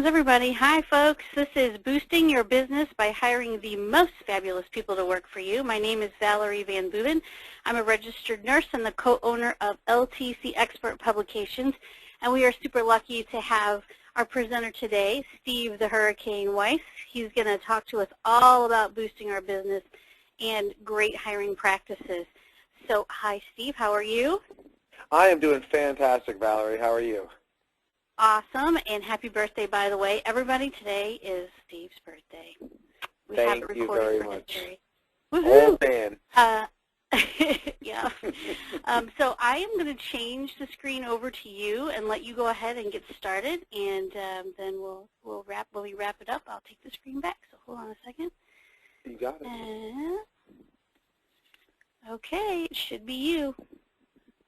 Congratulations, everybody. Hi, folks. This is Boosting Your Business by Hiring the Most Fabulous People to Work for You. My name is Valerie Van Booven. I'm a registered nurse and the co-owner of LTC Expert Publications, and we are super lucky to have our presenter today, Steve the Hurricane Weiss. He's going to talk to us all about boosting our business and great hiring practices. So, hi, Steve. How are you? I am doing fantastic, Valerie. How are you? Awesome, and happy birthday, by the way. Everybody, today is Steve's birthday. We Thank have it recorded you very for much. history. Old fan. Yeah. So I am going to change the screen over to you and let you go ahead and get started, and then when we wrap it up, I'll take the screen back. So hold on a second. You got it. Okay, it should be you.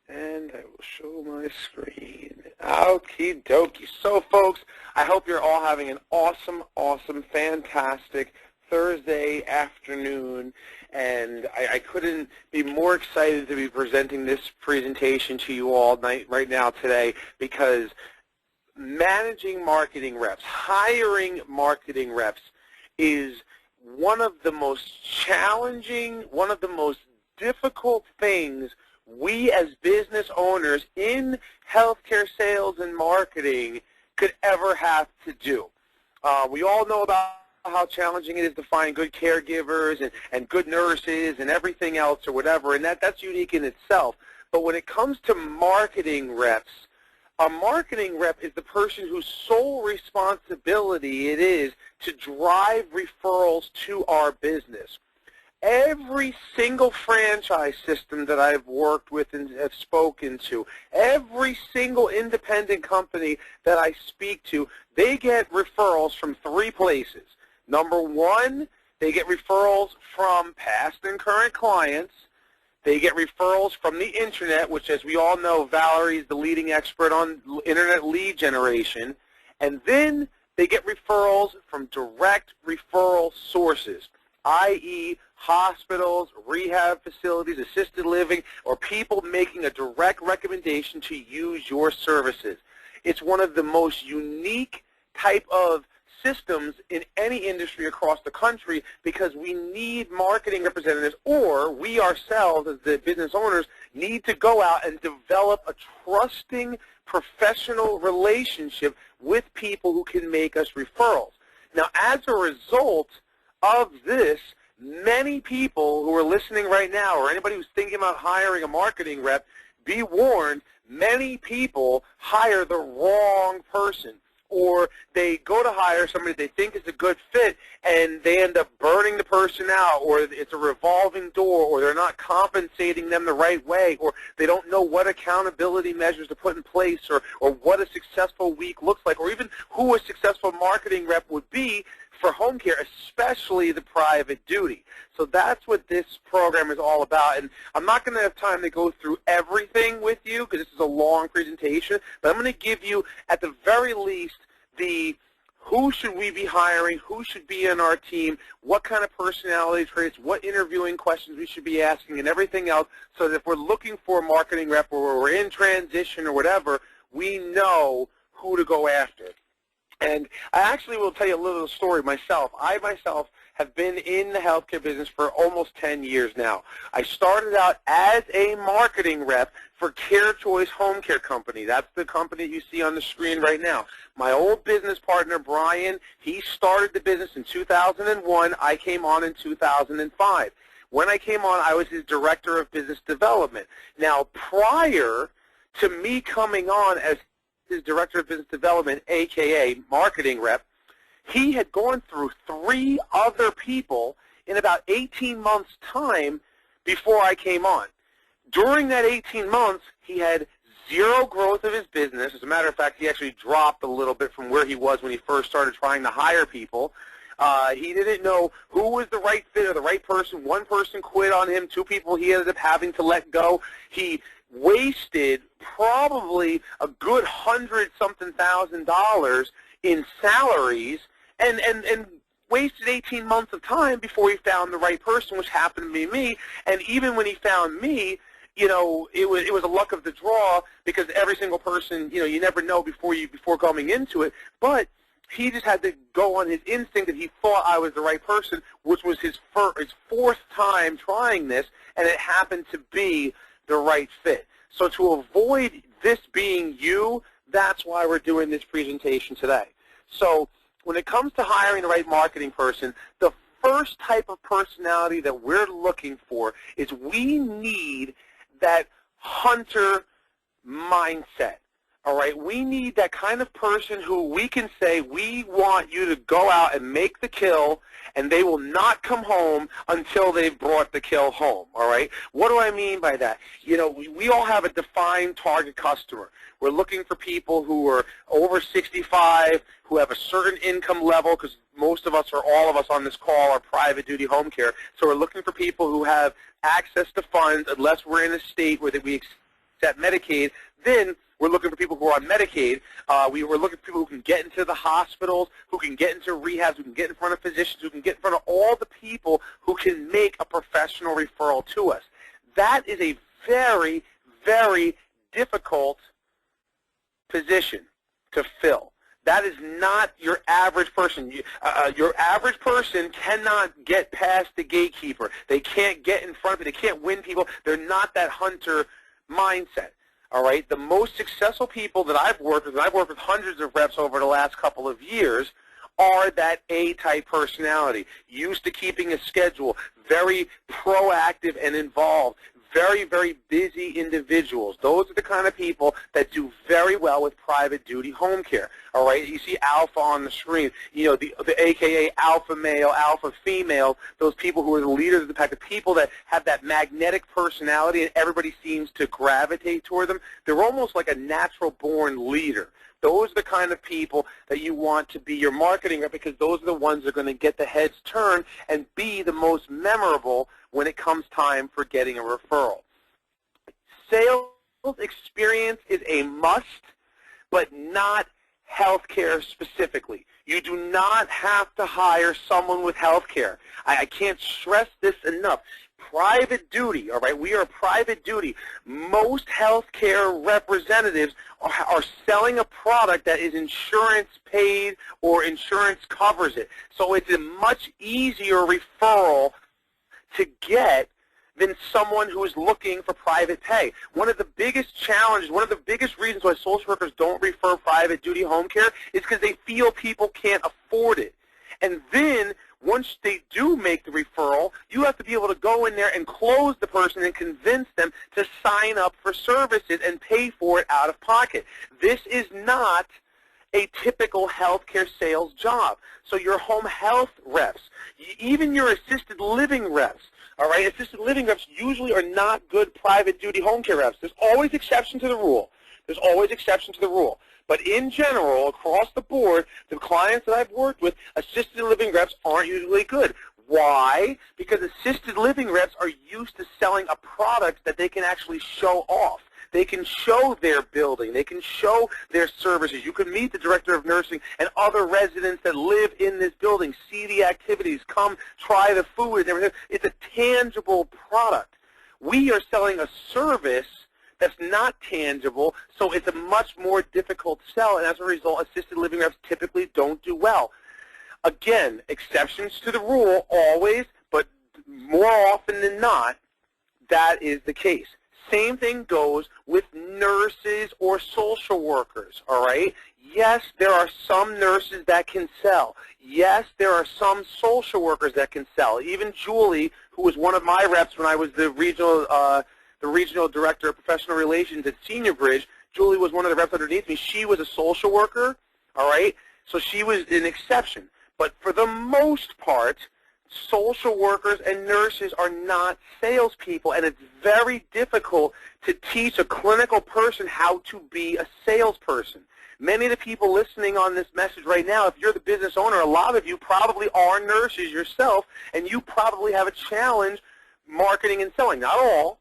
And I will show my screen. Okie dokie. So, folks, I hope you're all having an awesome, fantastic Thursday afternoon. And I couldn't be more excited to be presenting this presentation to you all right now today, because managing marketing reps, hiring marketing reps is one of the most challenging, one of the most difficult things we as business owners in healthcare sales and marketing could ever have to do. We all know about how challenging it is to find good caregivers and good nurses and everything else or whatever, and that's unique in itself. But when it comes to marketing reps, a marketing rep is the person whose sole responsibility it is to drive referrals to our business. Every single franchise system that I've worked with and have spoken to, every single independent company that I speak to, they get referrals from three places. Number one, they get referrals from past and current clients. They get referrals from the internet, which, as we all know, Valerie is the leading expert on internet lead generation. And then they get referrals from direct referral sources, i.e., hospitals, rehab facilities, assisted living, or people making a direct recommendation to use your services. It's one of the most unique type of systems in any industry across the country, because we need marketing representatives, or we ourselves as the business owners need to go out and develop a trusting professional relationship with people who can make us referrals. Now, as a result of this, many people who are listening right now, or anybody who's thinking about hiring a marketing rep, be warned, many people hire the wrong person, or they go to hire somebody they think is a good fit, and they end up burning the person out, or it's a revolving door, or they're not compensating them the right way, or they don't know what accountability measures to put in place, or what a successful week looks like, or even who a successful marketing rep would be for home care, especially the private duty. So that's what this program is all about. And I'm not going to have time to go through everything with you, because this is a long presentation, but I'm going to give you, at the very least, the who should we be hiring, who should be in our team, what kind of personality traits, what interviewing questions we should be asking, and everything else, so that if we're looking for a marketing rep, or we're in transition or whatever, we know who to go after. And I actually will tell you a little story myself. I myself have been in the healthcare business for almost 10 years now. I started out as a marketing rep for CareChoice Home Care Company. That's the company you see on the screen right now. My old business partner, Brian, he started the business in 2001. I came on in 2005. When I came on, I was his director of business development. Now, prior to me coming on as his director of business development, a.k.a. marketing rep, he had gone through 3 other people in about 18 months' time before I came on. During that 18 months, he had 0 growth of his business. As a matter of fact, he actually dropped a little bit from where he was when he first started trying to hire people. He didn't know who was the right fit or the right person. 1 person quit on him. 2 people he ended up having to let go. He wasted probably a good $100-something thousand in salaries, and wasted 18 months of time before he found the right person, which happened to be me. And even when he found me, you know, it was a luck of the draw, because every single person, you know, you never know before going into it. But He just had to go on his instinct that he thought I was the right person, which was his fourth time trying this, and it happened to be the right fit. So to avoid this being you, that's why we're doing this presentation today. So when it comes to hiring the right marketing person, the first type of personality that we're looking for is we need that hunter mindset. All right, we need that kind of person who we can say, we want you to go out and make the kill, and they will not come home until they've brought the kill home, all right? What do I mean by that? You know, we all have a defined target customer. We're looking for people who are over 65, who have a certain income level, because most of us or all of us on this call are private duty home care. So we're looking for people who have access to funds, unless we're in a state where we accept Medicaid. Then we're looking for people who are on Medicaid. We're looking for people who can get into the hospitals, who can get into rehabs, who can get in front of physicians, who can get in front of all the people who can make a professional referral to us. That is a very, very difficult position to fill. That is not your average person. Your average person cannot get past the gatekeeper. They can't get in front of it. They can't win people. They're not that hunter mindset. All right, the most successful people that I've worked with, and I've worked with hundreds of reps over the last couple of years, are that A-type personality, used to keeping a schedule, very proactive and involved, very, very busy individuals. Those are the kind of people that do very well with private duty home care. All right, you see alpha on the screen, you know, the AKA alpha male, alpha female, those people who are the leaders of the pack, the people that have that magnetic personality and everybody seems to gravitate toward them. They're almost like a natural-born leader. Those are the kind of people that you want to be your marketing rep, because those are the ones that are going to get the heads turned and be the most memorable when it comes time for getting a referral. Sales experience is a must, but not healthcare specifically. You do not have to hire someone with healthcare. I can't stress this enough. Private duty, all right? We are private duty. Most healthcare representatives are selling a product that is insurance paid or insurance covers it. So it's a much easier referral to get than someone who is looking for private pay. One of the biggest challenges, one of the biggest reasons why social workers don't refer private duty home care is because they feel people can't afford it. And then once they do make the referral, you have to be able to go in there and close the person and convince them to sign up for services and pay for it out of pocket. This is not a typical healthcare sales job. So your home health reps, even your assisted living reps, all right, assisted living reps usually are not good private duty home care reps. There's always exception to the rule. There's always exception to the rule. But in general, across the board, the clients that I've worked with, assisted living reps aren't usually good. Why? Because assisted living reps are used to selling a product that they can actually show off. They can show their building. They can show their services. You can meet the director of nursing and other residents that live in this building, see the activities, come try the food and everything. It's a tangible product. We are selling a service that's not tangible, so it's a much more difficult sell, and as a result, assisted living reps typically don't do well. Again, exceptions to the rule always, but more often than not, that is the case. Same thing goes with nurses or social workers, all right? Yes, there are some nurses that can sell. Yes, there are some social workers that can sell. Even Julie, who was one of my reps when I was the regional director of professional relations at Senior Bridge, Julie was one of the reps underneath me. She was a social worker, all right? So she was an exception. But for the most part, social workers and nurses are not salespeople, and it's very difficult to teach a clinical person how to be a salesperson. Many of the people listening on this message right now, if you're the business owner, a lot of you probably are nurses yourself, and you probably have a challenge marketing and selling. Not all,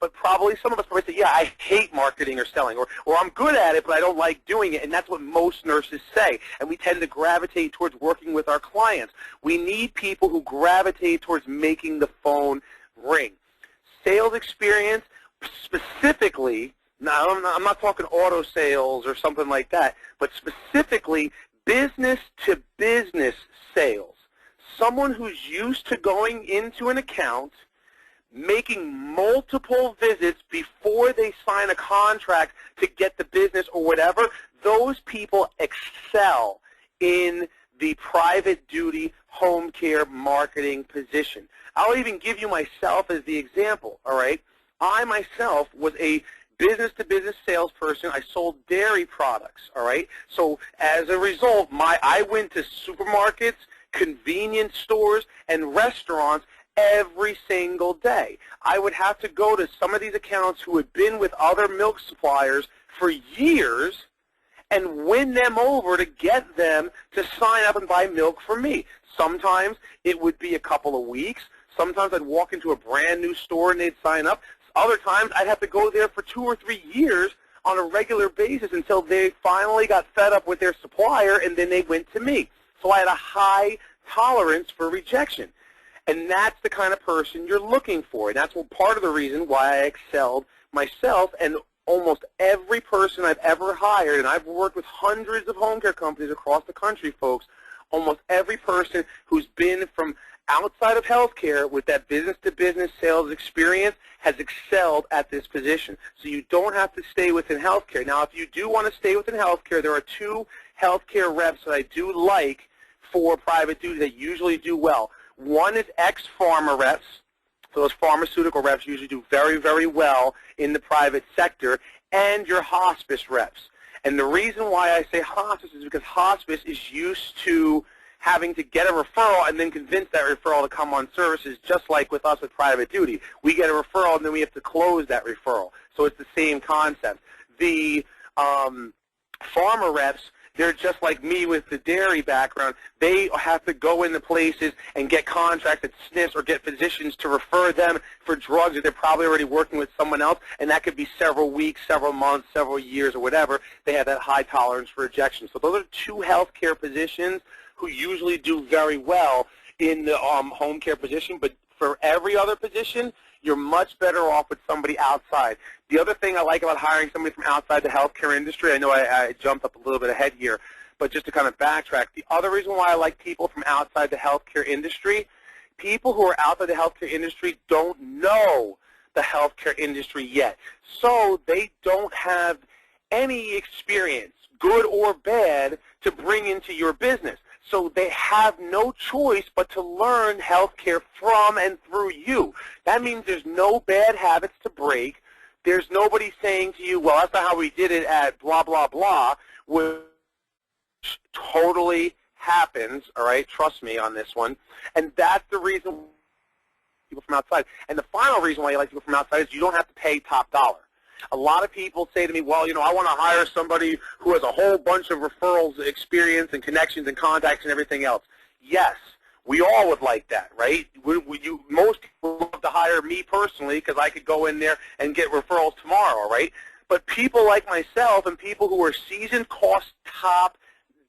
but probably some of us probably say, yeah, I hate marketing or selling, or I'm good at it, but I don't like doing it, and that's what most nurses say, and we tend to gravitate towards working with our clients. We need people who gravitate towards making the phone ring. Sales experience, specifically, now I'm not talking auto sales or something like that, but specifically business-to-business sales. Someone who's used to going into an account, making multiple visits before they sign a contract to get the business or whatever, those people excel in the private duty home care marketing position. I'll even give you myself as the example, all right? I myself was a business-to-business salesperson. I sold dairy products, all right? So as a result, I went to supermarkets, convenience stores, and restaurants every single day. I would have to go to some of these accounts who had been with other milk suppliers for years and win them over to get them to sign up and buy milk from me. Sometimes it would be a couple of weeks. Sometimes I'd walk into a brand new store and they'd sign up. Other times I'd have to go there for 2 or 3 years on a regular basis until they finally got fed up with their supplier, and then they went to me. So I had a high tolerance for rejection. And that's the kind of person you're looking for. And that's part of the reason why I excelled myself and almost every person I've ever hired, and I've worked with hundreds of home care companies across the country, folks, almost every person who's been from outside of healthcare with that business-to-business sales experience has excelled at this position. So you don't have to stay within healthcare. Now, if you do want to stay within healthcare, there are 2 healthcare reps that I do like for private duty that usually do well. One is ex-pharma reps. So those pharmaceutical reps usually do very, very well in the private sector, and your hospice reps. And the reason why I say hospice is because hospice is used to having to get a referral and then convince that referral to come on services, just like with us with private duty. We get a referral and then we have to close that referral. So it's the same concept. The pharma reps, they're just like me with the dairy background. They have to go into places and get contracts at SNFs or get physicians to refer them for drugs that they're probably already working with someone else, and that could be several weeks, several months, several years, or whatever. They have that high tolerance for rejection. So those are 2 healthcare positions who usually do very well in the home care position, but for every other position, you're much better off with somebody outside. The other thing I like about hiring somebody from outside the healthcare industry, I know I jumped up a little bit ahead here, but just to kind of backtrack, the other reason why I like people from outside the healthcare industry, people who are outside the healthcare industry don't know the healthcare industry yet. So they don't have any experience, good or bad, to bring into your business. So they have no choice but to learn healthcare from and through you. That means there's no bad habits to break. There's nobody saying to you, well, that's not how we did it at blah, blah, blah, which totally happens, all right? Trust me on this one. And that's the reason people from outside. And the final reason why you like people from outside is you don't have to pay top dollar. A lot of people say to me, well, you know, I want to hire somebody who has a whole bunch of referrals, experience, and connections and contacts and everything else. Yes, we all would like that, right? Most people love to hire me personally because I could go in there and get referrals tomorrow, right? But people like myself and people who are seasoned cost top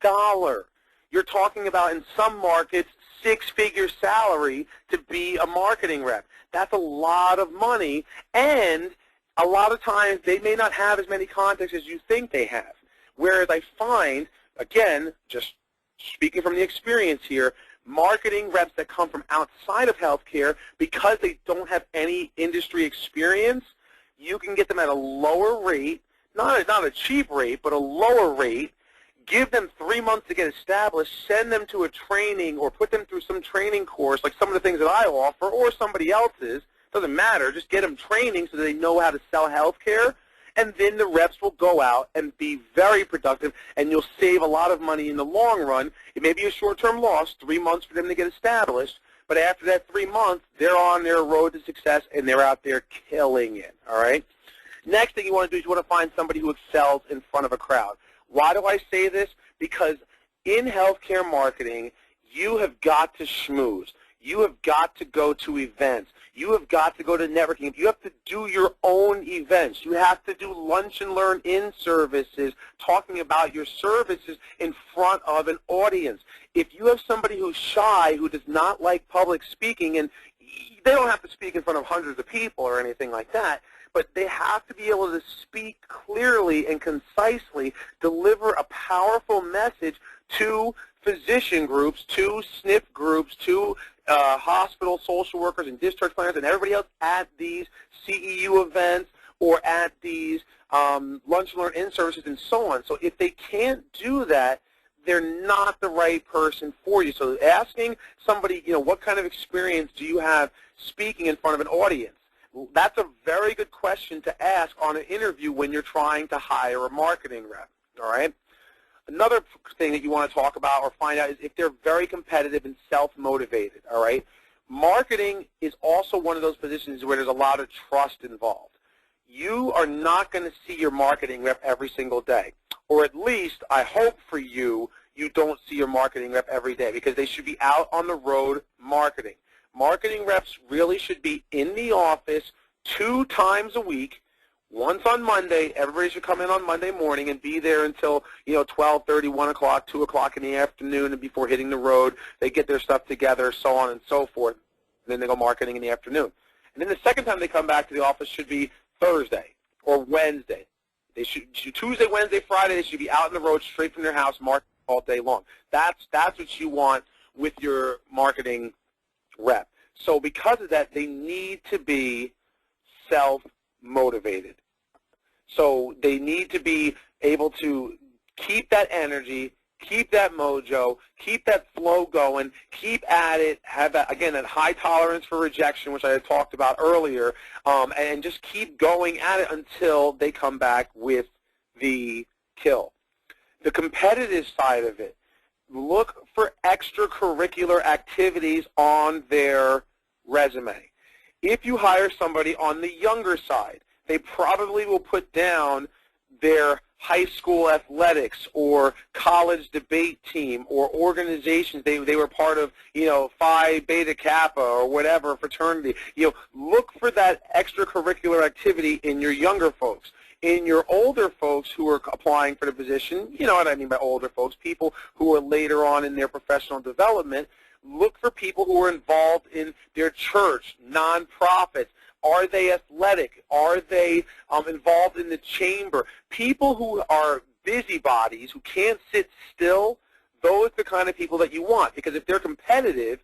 dollar. You're talking about, in some markets, 6-figure salary to be a marketing rep. That's a lot of money, and a lot of times they may not have as many contacts as you think they have. Whereas I find, again, just speaking from the experience here, marketing reps that come from outside of healthcare, because they don't have any industry experience, you can get them at a lower rate, not a cheap rate, but a lower rate, give them 3 months to get established, send them to a training or put them through some training course, like some of the things that I offer or somebody else's. Doesn't matter. Just get them training so they know how to sell healthcare, and then the reps will go out and be very productive, and you'll save a lot of money in the long run. It may be a short-term loss, 3 months for them to get established, but after that 3 months, they're on their road to success, and they're out there killing it, all right? Next thing you want to do is you want to find somebody who excels in front of a crowd. Why do I say this? Because in healthcare marketing, you have got to schmooze. You have got to go to events. You have got to go to networking. You have to do your own events. You have to do lunch and learn in services, talking about your services in front of an audience. If you have somebody who's shy, who does not like public speaking, and they don't have to speak in front of hundreds of people or anything like that, but they have to be able to speak clearly and concisely, deliver a powerful message to physician groups, to SNF groups, to hospital social workers and discharge planners and everybody else at these CEU events or at these lunch and learn in services and so on. So if they can't do that, they're not the right person for you. So asking somebody, what kind of experience do you have speaking in front of an audience? That's a very good question to ask on an interview when you're trying to hire a marketing rep, all right? Another thing that you want to talk about or find out is if they're very competitive and self-motivated, all right? Marketing is also one of those positions where there's a lot of trust involved. You are not going to see your marketing rep every single day, or at least I hope for you, you don't see your marketing rep every day because they should be out on the road marketing. Marketing reps really should be in the office 2 times a week. Once on Monday, everybody should come in on Monday morning and be there until 12:30, 1 o'clock, 2 o'clock in the afternoon, and before hitting the road, they get their stuff together, so on and so forth. And then they go marketing in the afternoon. And then the second time they come back to the office should be Thursday or Wednesday. They should Tuesday, Wednesday, Friday. They should be out on the road, straight from their house, marketing all day long. That's what you want with your marketing rep. So because of that, they need to be self-motivated. So they need to be able to keep that energy, keep that mojo, keep that flow going, keep at it, have that, again, that high tolerance for rejection, which I had talked about earlier, and just keep going at it until they come back with the kill. The competitive side of it, look for extracurricular activities on their resume. If you hire somebody on the younger side, they probably will put down their high school athletics or college debate team or organizations they were part of, Phi Beta Kappa or whatever fraternity. Look for that extracurricular activity in your younger folks. In your older folks who are applying for the position, you know what I mean by older folks, people who are later on in their professional development, look for people who are involved in their church, nonprofits. Are they athletic? Are they involved in the chamber? People who are busybodies, who can't sit still, those are the kind of people that you want. Because if they're competitive,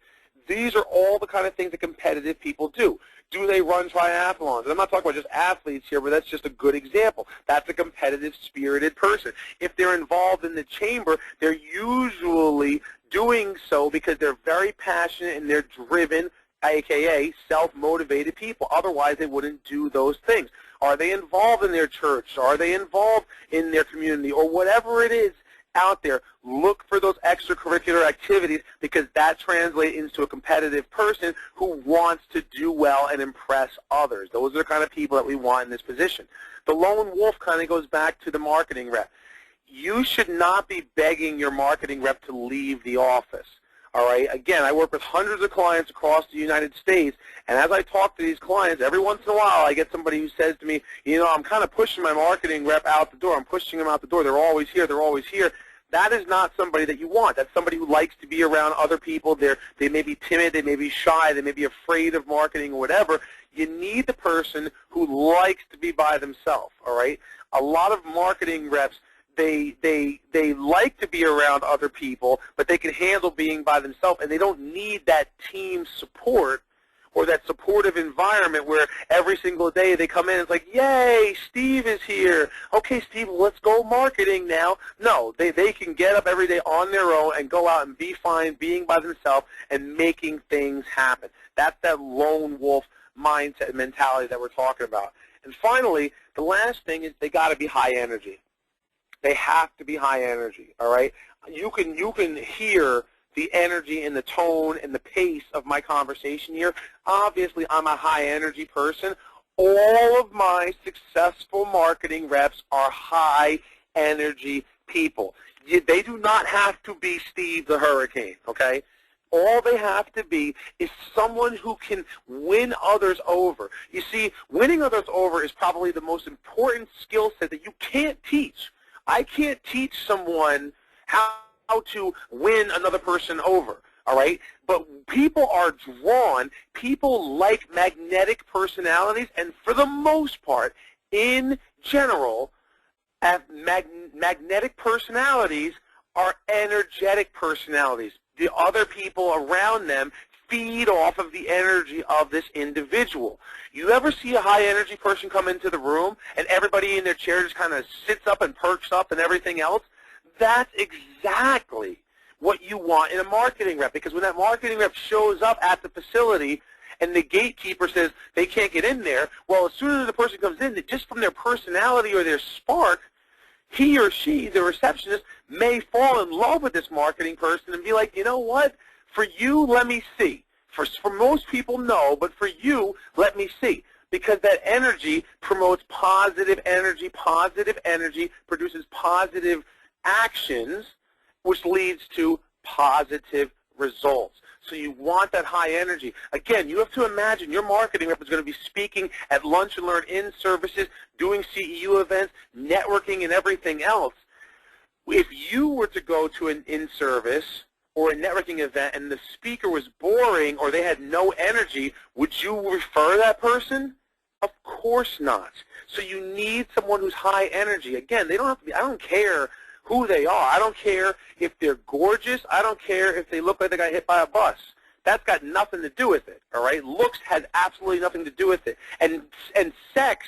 these are all the kind of things that competitive people do. Do they run triathlons? And I'm not talking about just athletes here, but that's just a good example. That's a competitive, spirited person. If they're involved in the chamber, they're usually doing so because they're very passionate and they're driven, a.k.a. self-motivated people. Otherwise, they wouldn't do those things. Are they involved in their church? Are they involved in their community? Or whatever it is out there, look for those extracurricular activities because that translates into a competitive person who wants to do well and impress others. Those are the kind of people that we want in this position. The lone wolf kind of goes back to the marketing rep. You should not be begging your marketing rep to leave the office. All right. Again, I work with hundreds of clients across the United States, and as I talk to these clients, every once in a while I get somebody who says to me, I'm kind of pushing my marketing rep out the door. I'm pushing them out the door. They're always here. They're always here. That is not somebody that you want. That's somebody who likes to be around other people. They may be timid. They may be shy. They may be afraid of marketing or whatever. You need the person who likes to be by themselves. All right. A lot of marketing reps, they like to be around other people, but they can handle being by themselves, and they don't need that team support or that supportive environment where every single day they come in and it's like, yay, Steve is here. Okay, Steve, let's go marketing now. No, they can get up every day on their own and go out and be fine being by themselves and making things happen. That's that lone wolf mindset and mentality that we're talking about. And finally, the last thing is they got to be high energy. They have to be high energy, all right? You can hear the energy and the tone and the pace of my conversation here. Obviously, I'm a high energy person. All of my successful marketing reps are high energy people. They do not have to be Steve the Hurricane, okay? All they have to be is someone who can win others over. You see, winning others over is probably the most important skill set that you can't teach. I can't teach someone how to win another person over, all right? But people are drawn, people like magnetic personalities, and for the most part, in general, magnetic personalities are energetic personalities. The other people around them feed off of the energy of this individual. You ever see a high energy person come into the room and everybody in their chair just kind of sits up and perks up and everything else? That's exactly what you want in a marketing rep, because when that marketing rep shows up at the facility and the gatekeeper says they can't get in there, well, as soon as the person comes in, just from their personality or their spark, he or she, the receptionist, may fall in love with this marketing person and be like, you know what? For you, let me see. For most people, no, but for you, let me see. Because that energy promotes positive energy produces positive actions, which leads to positive results. So you want that high energy. Again, you have to imagine your marketing rep is going to be speaking at Lunch and Learn in-services, doing CEU events, networking, and everything else. If you were to go to an in-service or a networking event and the speaker was boring or they had no energy, would you refer that person? Of course not. So you need someone who's high energy. Again, they don't have to be, I don't care who they are. I don't care if they're gorgeous. I don't care if they look like they got hit by a bus. That's got nothing to do with it, all right? Looks has absolutely nothing to do with it. And sex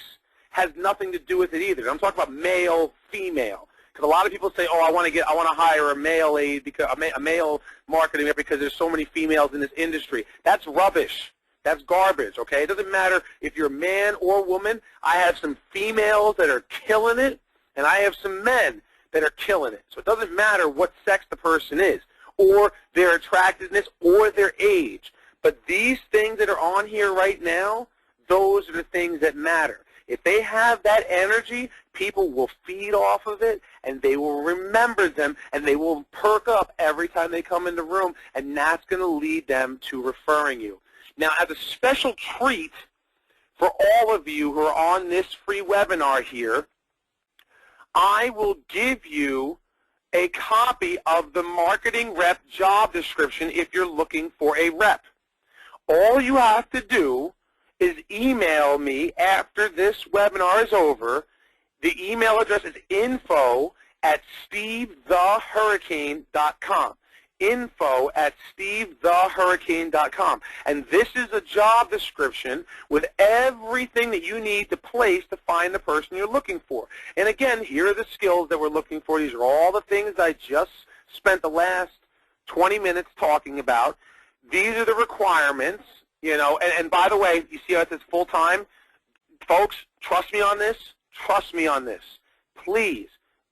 has nothing to do with it either. I'm talking about male, female. Because a lot of people say, oh, I want to hire a male aide, because a male marketing rep because there's so many females in this industry. That's rubbish. That's garbage, okay? It doesn't matter if you're a man or woman. I have some females that are killing it, and I have some men that are killing it. So it doesn't matter what sex the person is, or their attractiveness, or their age. But these things that are on here right now, those are the things that matter. If they have that energy, people will feed off of it, and they will remember them, and they will perk up every time they come in the room, and that's going to lead them to referring you. Now, as a special treat for all of you who are on this free webinar here, I will give you a copy of the marketing rep job description if you're looking for a rep. All you have to do is email me after this webinar is over. The email address is info@stevethehurricane.com. info@stevethehurricane.com. And this is a job description with everything that you need to place to find the person you're looking for. And again, here are the skills that we're looking for. These are all the things I just spent the last 20 minutes talking about. These are the requirements, you know, and by the way, you see how it says full-time? Folks, trust me on this. Trust me on this. Please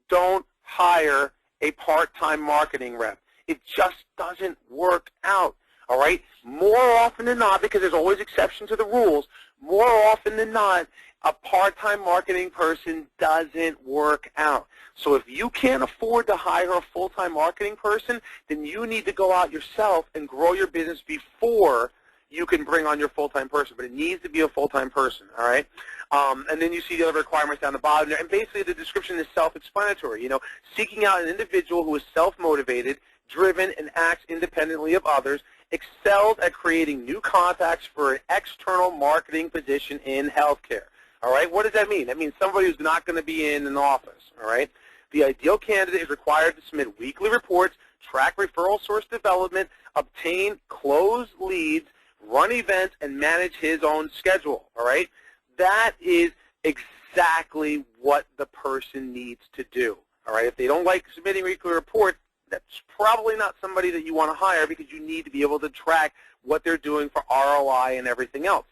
don't hire a part-time marketing rep. It just doesn't work out, all right? More often than not, because there's always exceptions to the rules, more often than not, a part-time marketing person doesn't work out. So if you can't afford to hire a full-time marketing person, then you need to go out yourself and grow your business before you can bring on your full-time person. But it needs to be a full-time person, all right? And then you see the other requirements down the bottom there. And basically the description is self-explanatory. You know, seeking out an individual who is self-motivated, driven, and acts independently of others, excels at creating new contacts for an external marketing position in healthcare. All right, what does that mean? That means somebody who's not going to be in an office. All right, the ideal candidate is required to submit weekly reports, track referral source development, obtain closed leads, run events, and manage his own schedule. All right, that is exactly what the person needs to do. All right, if they don't like submitting weekly reports, that's probably not somebody that you want to hire, because you need to be able to track what they're doing for ROI and everything else.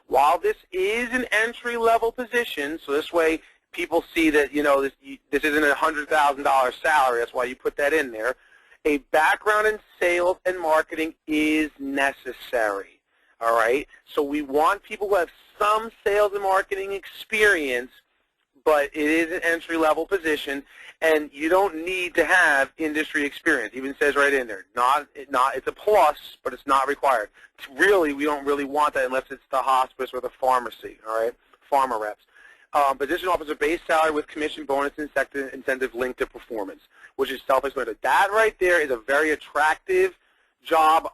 While this is an entry-level position, so this way people see that, you know, this isn't a $100,000 salary, that's why you put that in there, a background in sales and marketing is necessary, all right? So we want people who have some sales and marketing experience, but it is an entry-level position, and you don't need to have industry experience. It even says right in there, it's a plus, but it's not required. Really, we don't really want that unless it's the hospice or the pharmacy, all right, pharma reps. Position officer base salary with commission, bonus, and incentive linked to performance, which is self-explanatory. That right there is a very attractive job,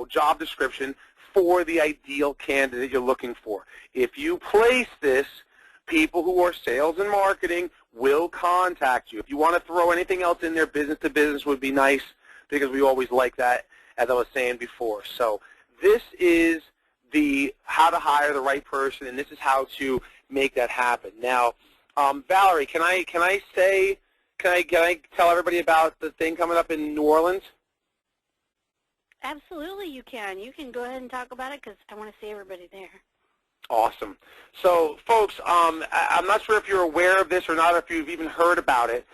job description for the ideal candidate you're looking for. If you place this, people who are sales and marketing will contact you. If you want to throw anything else in there, business to business would be nice, because we always like that, as I was saying before. So this is the how to hire the right person, and this is how to make that happen. Now, Valerie, can I tell everybody about the thing coming up in New Orleans? Absolutely, you can. You can go ahead and talk about it, because I want to see everybody there. Awesome. So, folks, I'm not sure if you're aware of this or not, or if you've even heard about it.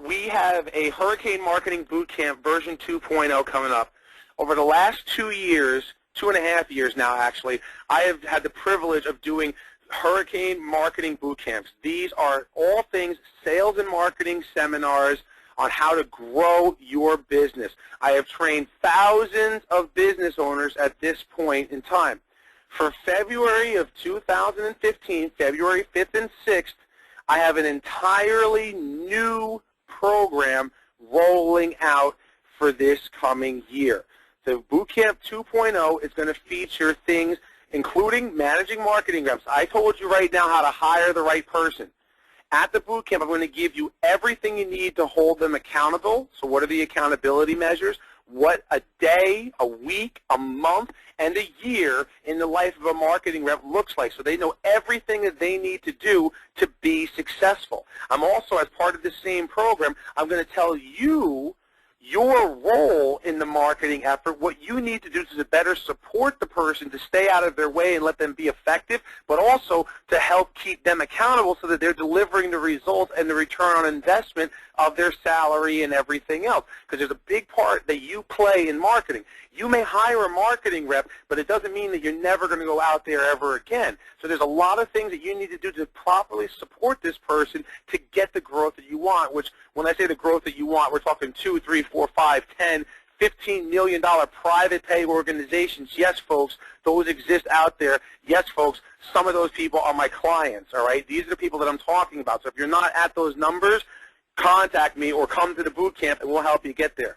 We have a Hurricane Marketing Bootcamp version 2.0 coming up. Over the last 2 years, 2.5 years now actually, I have had the privilege of doing Hurricane Marketing Bootcamps. These are all things sales and marketing seminars on how to grow your business. I have trained thousands of business owners at this point in time. For February of 2015, February 5th and 6th, I have an entirely new program rolling out for this coming year. The Bootcamp 2.0 is going to feature things including managing marketing reps. I told you right now how to hire the right person. At the Bootcamp, I'm going to give you everything you need to hold them accountable. So what are the accountability measures? What a day, a week, a month, and a year in the life of a marketing rep looks like, so they know everything that they need to do to be successful. I'm also, as part of the same program, I'm going to tell you your role in the marketing effort, what you need to do to better support the person to stay out of their way and let them be effective, but also to help keep them accountable so that they're delivering the results and the return on investment of their salary and everything else. Because there's a big part that you play in marketing. You may hire a marketing rep, but it doesn't mean that you're never going to go out there ever again. So there's a lot of things that you need to do to properly support this person to get the growth that you want, which when I say the growth that you want, we're talking 2, 3, 4, 5, 10, $15 million private pay organizations. Yes, folks, those exist out there. Yes, folks, some of those people are my clients, all right? These are the people that I'm talking about. So if you're not at those numbers, contact me or come to the boot camp and we'll help you get there.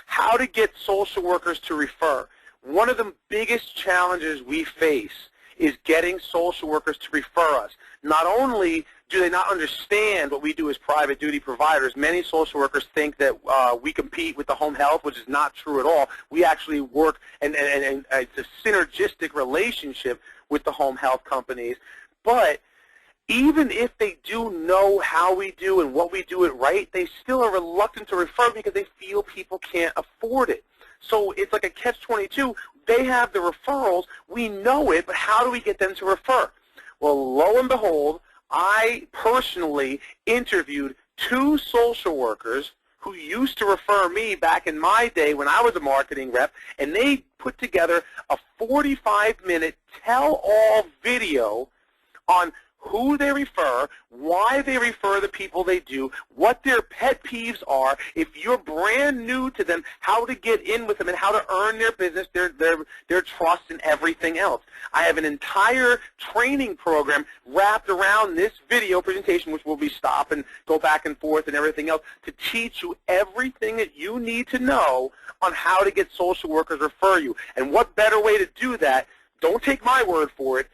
How to get social workers to refer. One of the biggest challenges we face is getting social workers to refer us. Not only do they not understand what we do as private duty providers, many social workers think that we compete with the home health, which is not true at all. We actually work, and it's a synergistic relationship with the home health companies. But even if they do know how we do and what we do it right, they still are reluctant to refer because they feel people can't afford it. So it's like a catch-22. They have the referrals. We know it, but how do we get them to refer? Well, lo and behold, I personally interviewed 2 social workers who used to refer me back in my day when I was a marketing rep, and they put together a 45-minute tell-all video on who they refer, why they refer the people they do, what their pet peeves are, if you're brand new to them, how to get in with them and how to earn their business, their trust, and everything else. I have an entire training program wrapped around this video presentation, which will be stop and go back and forth and everything else, to teach you everything that you need to know on how to get social workers refer you. And what better way to do that? Don't take my word for it.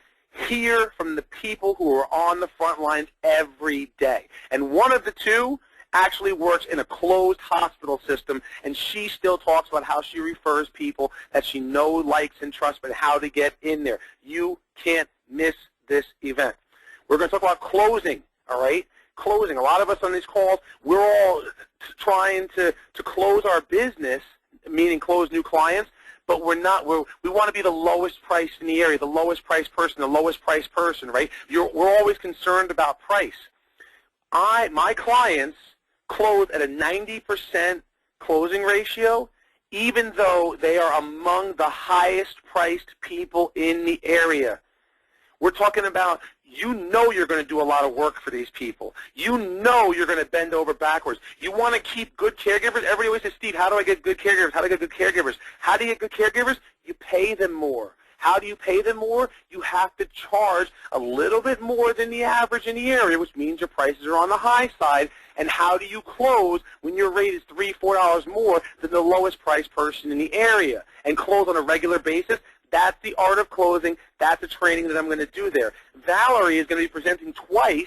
Hear from the people who are on the front lines every day. And one of the 2 actually works in a closed hospital system, and she still talks about how she refers people that she knows, likes, and trusts, but how to get in there. You can't miss this event. We're going to talk about closing, all right? Closing. A lot of us on these calls, we're all trying to close our business, meaning close new clients, but we're not. We want to be the lowest price in the area, the lowest price person, right? We're always concerned about price. My clients close at a 90% closing ratio, even though they are among the highest priced people in the area. We're talking about, you know you're going to do a lot of work for these people. You know you're going to bend over backwards. You want to keep good caregivers. Everybody always says, Steve, how do I get good caregivers? How do I get good caregivers? How do you get good caregivers? You pay them more. How do you pay them more? You have to charge a little bit more than the average in the area, which means your prices are on the high side. And how do you close when your rate is $3, $4 more than the lowest priced person in the area and close on a regular basis? That's the art of closing. That's the training that I'm going to do there. Valerie is going to be presenting twice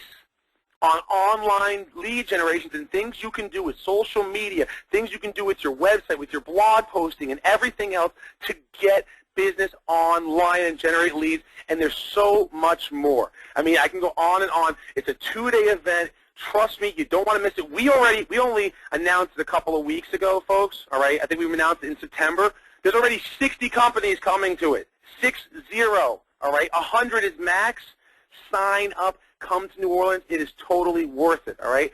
on online lead generations and things you can do with social media, things you can do with your website, with your blog posting, and everything else to get business online and generate leads, and there's so much more. I mean, I can go on and on. It's a 2-day event. Trust me, you don't want to miss it. We only announced it a couple of weeks ago, folks, all right? I think we announced it in September. There's already 60 companies coming to it. 60, all right? 100 is max. Sign up. Come to New Orleans. It is totally worth it, all right?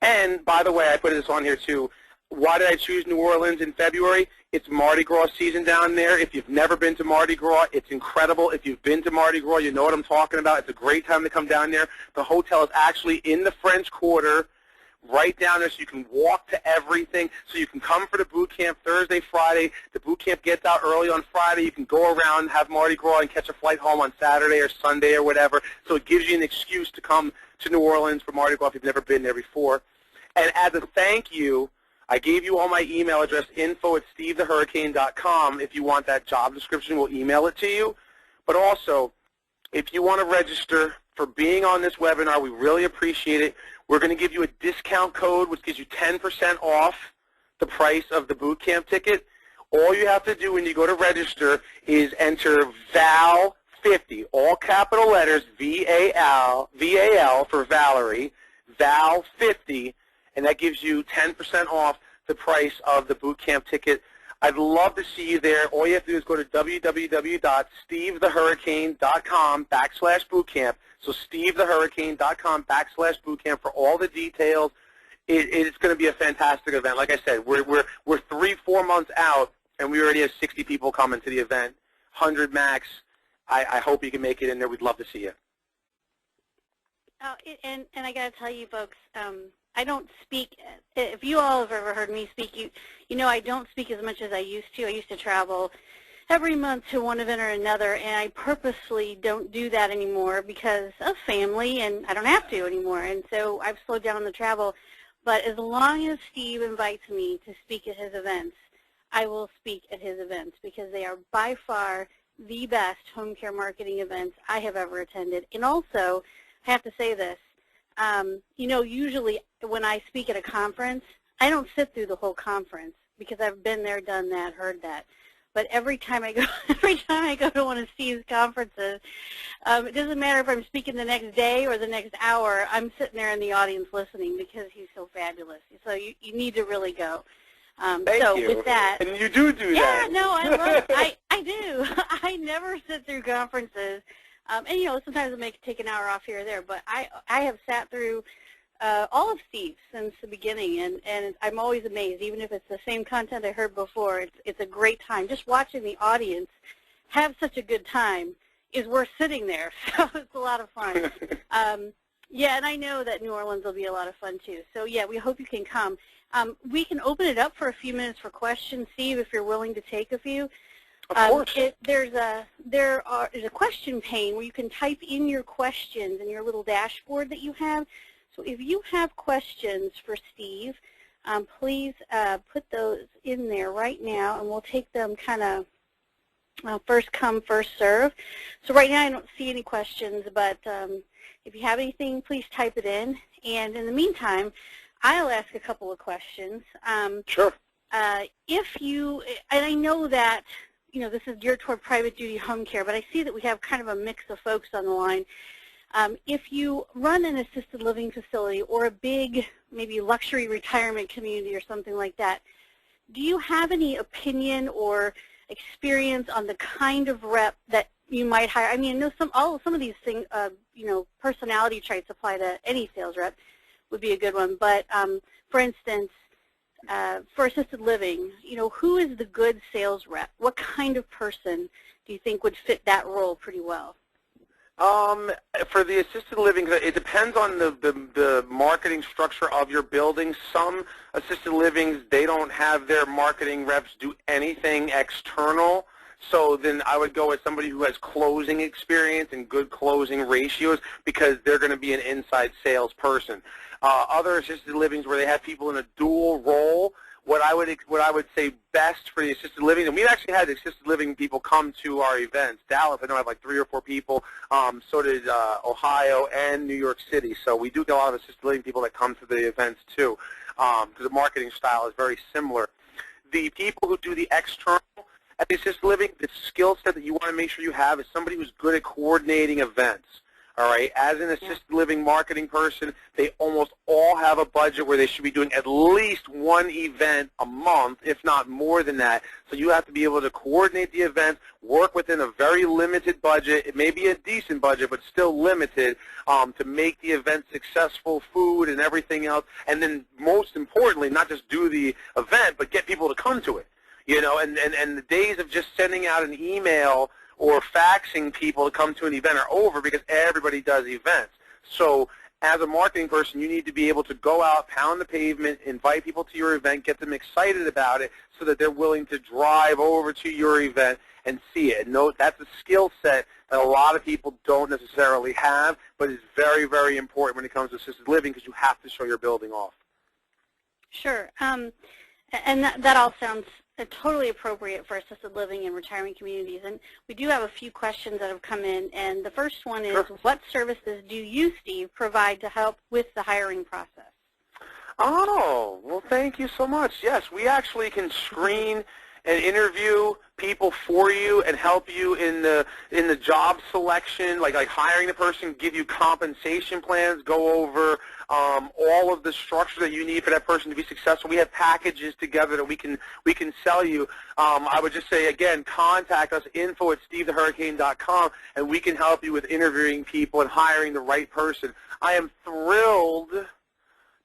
And, by the way, I put this on here, too. Why did I choose New Orleans in February? It's Mardi Gras season down there. If you've never been to Mardi Gras, it's incredible. If you've been to Mardi Gras, you know what I'm talking about. It's a great time to come down there. The hotel is actually in the French Quarter, right down there, so you can walk to everything. So you can come for the boot camp Thursday, Friday. The boot camp gets out early on Friday. You can go around, have Mardi Gras, and catch a flight home on Saturday or Sunday or whatever. So it gives you an excuse to come to New Orleans for Mardi Gras if you've never been there before. And as a thank you, I gave you all my email address, info@stevethehurricane.com. If you want that job description, we'll email it to you. But also, if you want to register for being on this webinar, we really appreciate it. We're going to give you a discount code, which gives you 10% off the price of the boot camp ticket. All you have to do when you go to register is enter VAL50, all capital letters, VAL for Valerie, VAL50, and that gives you 10% off the price of the boot camp ticket. I'd love to see you there. All you have to do is go to www.stevethehurricane.com/bootcamp. So stevethehurricane.com /bootcamp for all the details. It's going to be a fantastic event. Like I said, we're 3-4 months out, and we already have 60 people coming to the event, 100 max. I hope you can make it in there. We'd love to see you. And I got to tell you, folks, I don't speak. If you all have ever heard me speak, you know I don't speak as much as I used to. I used to travel every month to one event or another, and I purposely don't do that anymore because of family, and I don't have to anymore. And so I've slowed down on the travel. But as long as Steve invites me to speak at his events, I will speak at his events because they are by far the best home care marketing events I have ever attended. And also, I have to say this, you know, usually when I speak at a conference, I don't sit through the whole conference because I've been there, done that, heard that. But every time I go to one of Steve's conferences, it doesn't matter if I'm speaking the next day or the next hour, I'm sitting there in the audience listening because he's so fabulous. So you need to really go. Thank you. With that, and you do that. Yeah, no, I do. I never sit through conferences. And, you know, sometimes I take an hour off here or there, but I have sat through all of Steve's since the beginning, and I'm always amazed. Even if it's the same content I heard before, it's a great time. Just watching the audience have such a good time is worth sitting there, so it's a lot of fun. Yeah, and I know that New Orleans will be a lot of fun, too. So, yeah, we hope you can come. We can open it up for a few minutes for questions, Steve, if you're willing to take a few. Of course. There's a question pane where you can type in your questions in your little dashboard that you have. So if you have questions for Steve, please put those in there right now, and we'll take them kind of first come, first serve. So right now I don't see any questions, but if you have anything, please type it in. And in the meantime, I'll ask a couple of questions. Sure. If you, and I know that, you know, this is geared toward private duty home care, but I see that we have kind of a mix of folks on the line. If you run an assisted living facility or a big, maybe luxury retirement community or something like that, do you have any opinion or experience on the kind of rep that you might hire? I mean, I know some of these things, you know, personality traits apply to any sales rep would be a good one. But for instance, for assisted living, you know, who is the good sales rep? What kind of person do you think would fit that role pretty well? For the assisted living, it depends on the marketing structure of your building. Some assisted livings, they don't have their marketing reps do anything external. So then I would go with somebody who has closing experience and good closing ratios because they're going to be an inside salesperson. Other assisted livings where they have people in a dual role what I would say best for the assisted living, and we've actually had assisted living people come to our events. Dallas, I know I have like 3 or 4 people. So did Ohio and New York City. So we do get a lot of assisted living people that come to the events too, because the marketing style is very similar. The people who do the external at the assisted living, the skill set that you want to make sure you have is somebody who's good at coordinating events. All right, as an assisted living marketing person, they almost all have a budget where they should be doing at least 1 event a month, if not more than that. So you have to be able to coordinate the event, work within a very limited budget. It may be a decent budget, but still limited, to make the event successful, food and everything else. And then most importantly, not just do the event, but get people to come to it. You know, and the days of just sending out an email or faxing people to come to an event are over, because everybody does events. So as a marketing person, you need to be able to go out, pound the pavement, invite people to your event, get them excited about it so that they're willing to drive over to your event and see it. And note, that's a skill set that a lot of people don't necessarily have, but is very, very important when it comes to assisted living, because you have to show your building off. Sure. And that all sounds totally appropriate for assisted living and retirement communities. And we do have a few questions that have come in. And the first one is, what services do you, Steve, provide to help with the hiring process? Oh, well, thank you so much. Yes, we actually can screen and interview people for you and help you in the job selection, like hiring the person, give you compensation plans, go over all of the structure that you need for that person to be successful. We have packages together that we can sell you. I would just say, again, contact us, info@stevethehurricane.com, and we can help you with interviewing people and hiring the right person. I am thrilled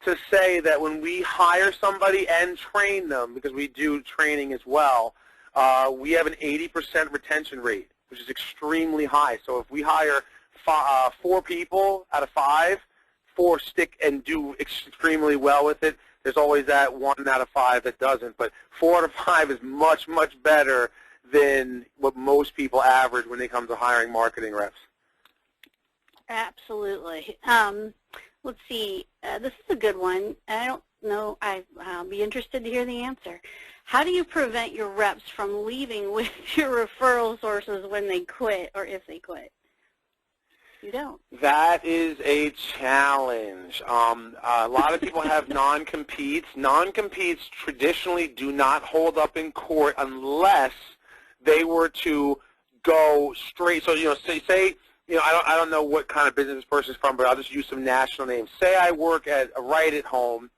to say that when we hire somebody and train them, because we do training as well, we have an 80% retention rate, which is extremely high. So if we hire 4 people out of 5, 4 stick and do extremely well with it. There's always that 1 out of 5 that doesn't, but 4 out of 5 is much, much better than what most people average when they come to hiring marketing reps. Absolutely. Let's see. This is a good one. I don't know. I'll be interested to hear the answer. How do you prevent your reps from leaving with your referral sources when they quit, or if they quit? You don't. That is a challenge. A lot of people have non-competes. Non-competes traditionally do not hold up in court unless they were to go straight. So, say I don't know what kind of business this person is from, but I'll just use some national names. Say I work at a Right at Home,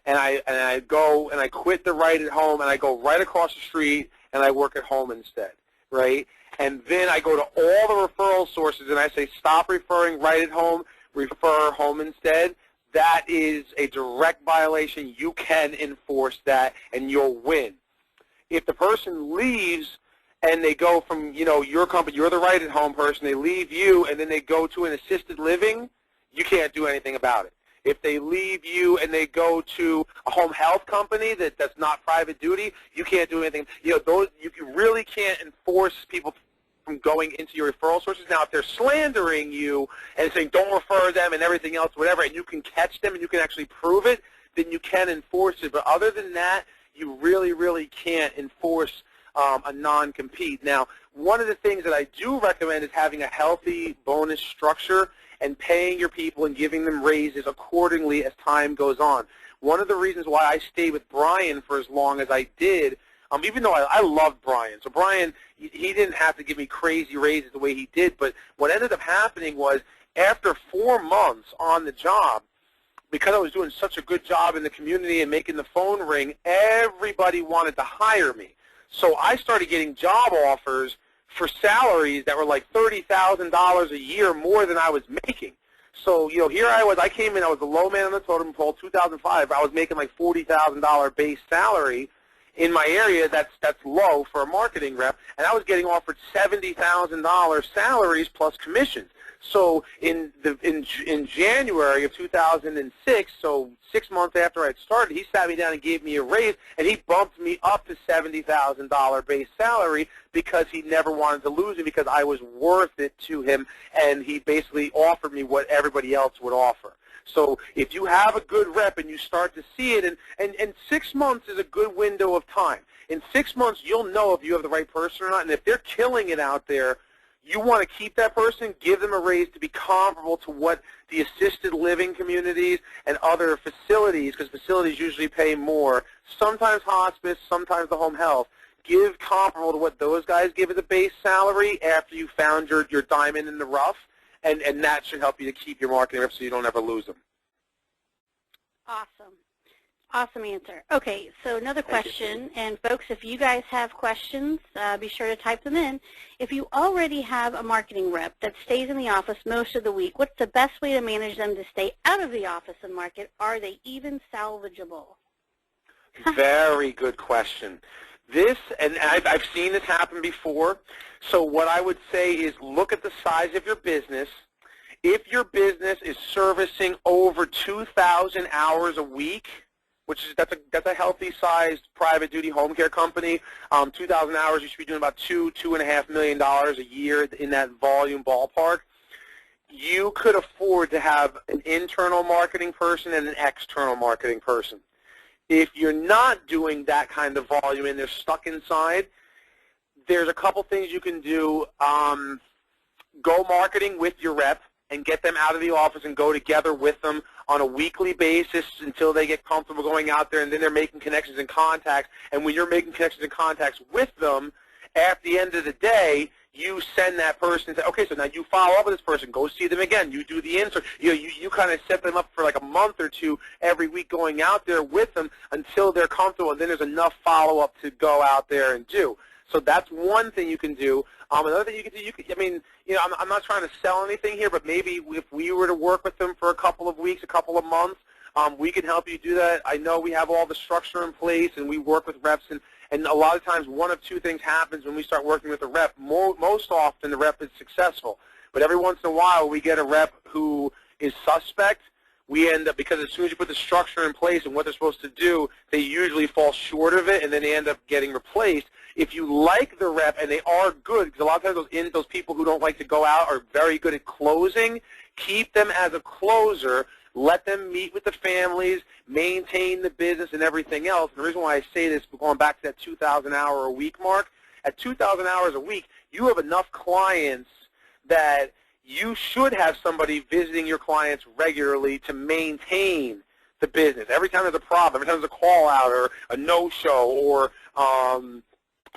and I go and I quit the Right at Home, and I go right across the street, and I work at Home instead, right? And then I go to all the referral sources, and I say, stop referring Right at Home, refer Home instead. That is a direct violation. You can enforce that, and you'll win. If the person leaves and they go from, your company, you're the Right at Home person, they leave you, and then they go to an assisted living, you can't do anything about it. If they leave you and they go to a home health company that's not private duty, you can't do anything. You really can't enforce people from going into your referral sources. Now, if they're slandering you and saying don't refer them and everything else, whatever, and you can catch them and you can actually prove it, then you can enforce it. But other than that, you really, really can't enforce a non-compete. Now, one of the things that I do recommend is having a healthy bonus structure and paying your people and giving them raises accordingly as time goes on. One of the reasons why I stayed with Brian for as long as I did, even though I loved Brian. So Brian, he didn't have to give me crazy raises the way he did, but what ended up happening was after 4 months on the job, because I was doing such a good job in the community and making the phone ring, everybody wanted to hire me. So I started getting job offers for salaries that were like $30,000 a year more than I was making. So, here I came in, I was the low man on the totem pole, 2005. I was making like $40,000 base salary in my area. That's low for a marketing rep, and I was getting offered $70,000 salaries plus commissions. So in January of 2006, so 6 months after I'd started, he sat me down and gave me a raise, and he bumped me up to $70,000 base salary because he never wanted to lose me, because I was worth it to him, and he basically offered me what everybody else would offer. So if you have a good rep and you start to see it, and 6 months is a good window of time. In 6 months, you'll know if you have the right person or not, and if they're killing it out there, you want to keep that person, give them a raise to be comparable to what the assisted living communities and other facilities, because facilities usually pay more, sometimes hospice, sometimes the home health, give comparable to what those guys give as a base salary after you found your diamond in the rough, and that should help you to keep your marketing reps so you don't ever lose them. Awesome. Awesome answer. Okay, so another question, and folks, if you guys have questions, be sure to type them in. If you already have a marketing rep that stays in the office most of the week, what's the best way to manage them to stay out of the office and market? Are they even salvageable? Very good question. This, and I've seen this happen before, so what I would say is look at the size of your business. If your business is servicing over 2,000 hours a week, which is that's a healthy-sized private duty home care company. 2,000 hours, you should be doing about $2.5 million a year in that volume ballpark. You could afford to have an internal marketing person and an external marketing person. If you're not doing that kind of volume and they're stuck inside, there's a couple things you can do. Go marketing with your rep and get them out of the office and go together with them on a weekly basis until they get comfortable going out there, and then they're making connections and contacts. And when you're making connections and contacts with them, at the end of the day, you send that person and say, okay, so now you follow up with this person, go see them again, you do the insert. You kind of set them up for like a month or two every week going out there with them until they're comfortable, and then there's enough follow-up to go out there and do. So that's one thing you can do. Another thing you can do, I'm not trying to sell anything here, but maybe if we were to work with them for a couple of weeks, a couple of months, we can help you do that. I know we have all the structure in place, and we work with reps, and a lot of times one of two things happens when we start working with a rep. Most often the rep is successful, but every once in a while we get a rep who is suspect. We end up, because as soon as you put the structure in place and what they're supposed to do, they usually fall short of it, and then they end up getting replaced. If you like the rep and they are good, because a lot of times those people who don't like to go out are very good at closing, keep them as a closer, let them meet with the families, maintain the business and everything else. And the reason why I say this, going back to that 2,000 hour a week mark, at 2,000 hours a week, you have enough clients that you should have somebody visiting your clients regularly to maintain the business. Every time there's a problem, every time there's a call out or a no-show or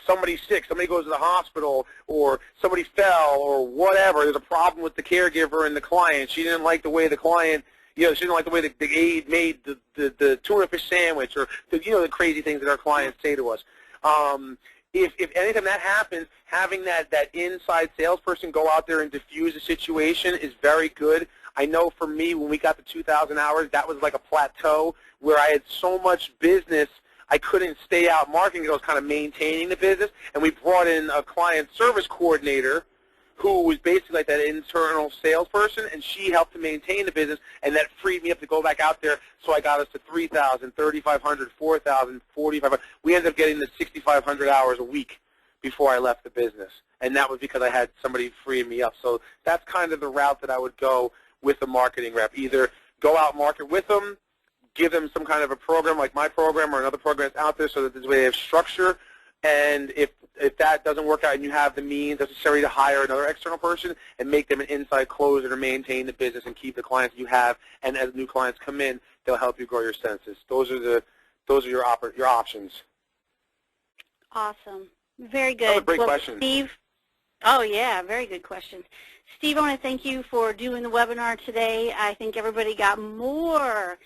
somebody's sick, somebody goes to the hospital, or somebody fell, or whatever, there's a problem with the caregiver and the client. She didn't like the way the client, she didn't like the way the aide made the tuna fish sandwich, or the crazy things that our clients say to us. If anytime that happens, having that inside salesperson go out there and diffuse the situation is very good. I know for me, when we got to 2,000 hours, that was like a plateau where I had so much business I couldn't stay out marketing because I was kind of maintaining the business. And we brought in a client service coordinator who was basically like that internal salesperson, and she helped to maintain the business, and that freed me up to go back out there. So I got us to 3,000, 3,500, 4,000, 4,500. We ended up getting to 6,500 hours a week before I left the business, and that was because I had somebody freeing me up. So that's kind of the route that I would go with the marketing rep. Either go out market with them, give them some kind of a program like my program or another program that's out there so that this way they have structure. And if that doesn't work out and you have the means necessary to hire another external person and make them an inside closer to maintain the business and keep the clients you have, and as new clients come in, they'll help you grow your census. Those are your options. Awesome. Very good. That was a great question. Steve, oh yeah, very good question. Steve, I want to thank you for doing the webinar today. I think everybody got more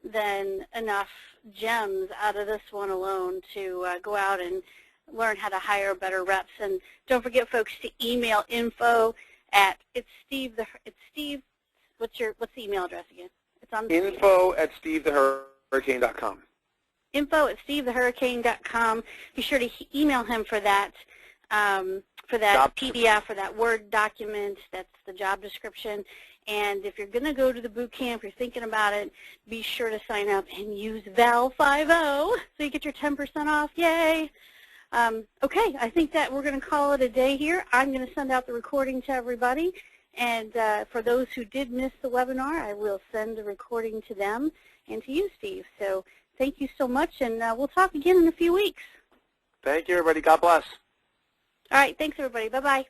than enough gems out of this one alone to go out and learn how to hire better reps. And don't forget, folks, to email info at it's Steve. What's the email address again? It's on the info at stevethehurricane.com. Info at stevethehurricane.com. Be sure to email him for that PDF, for that Word document. That's the job description. And if you're going to go to the boot camp, you're thinking about it, be sure to sign up and use VAL50 so you get your 10% off. Yay! Okay, I think that we're going to call it a day here. I'm going to send out the recording to everybody, And for those who did miss the webinar, I will send the recording to them and to you, Steve. So thank you so much, and we'll talk again in a few weeks. Thank you, everybody. God bless. All right. Thanks, everybody. Bye-bye.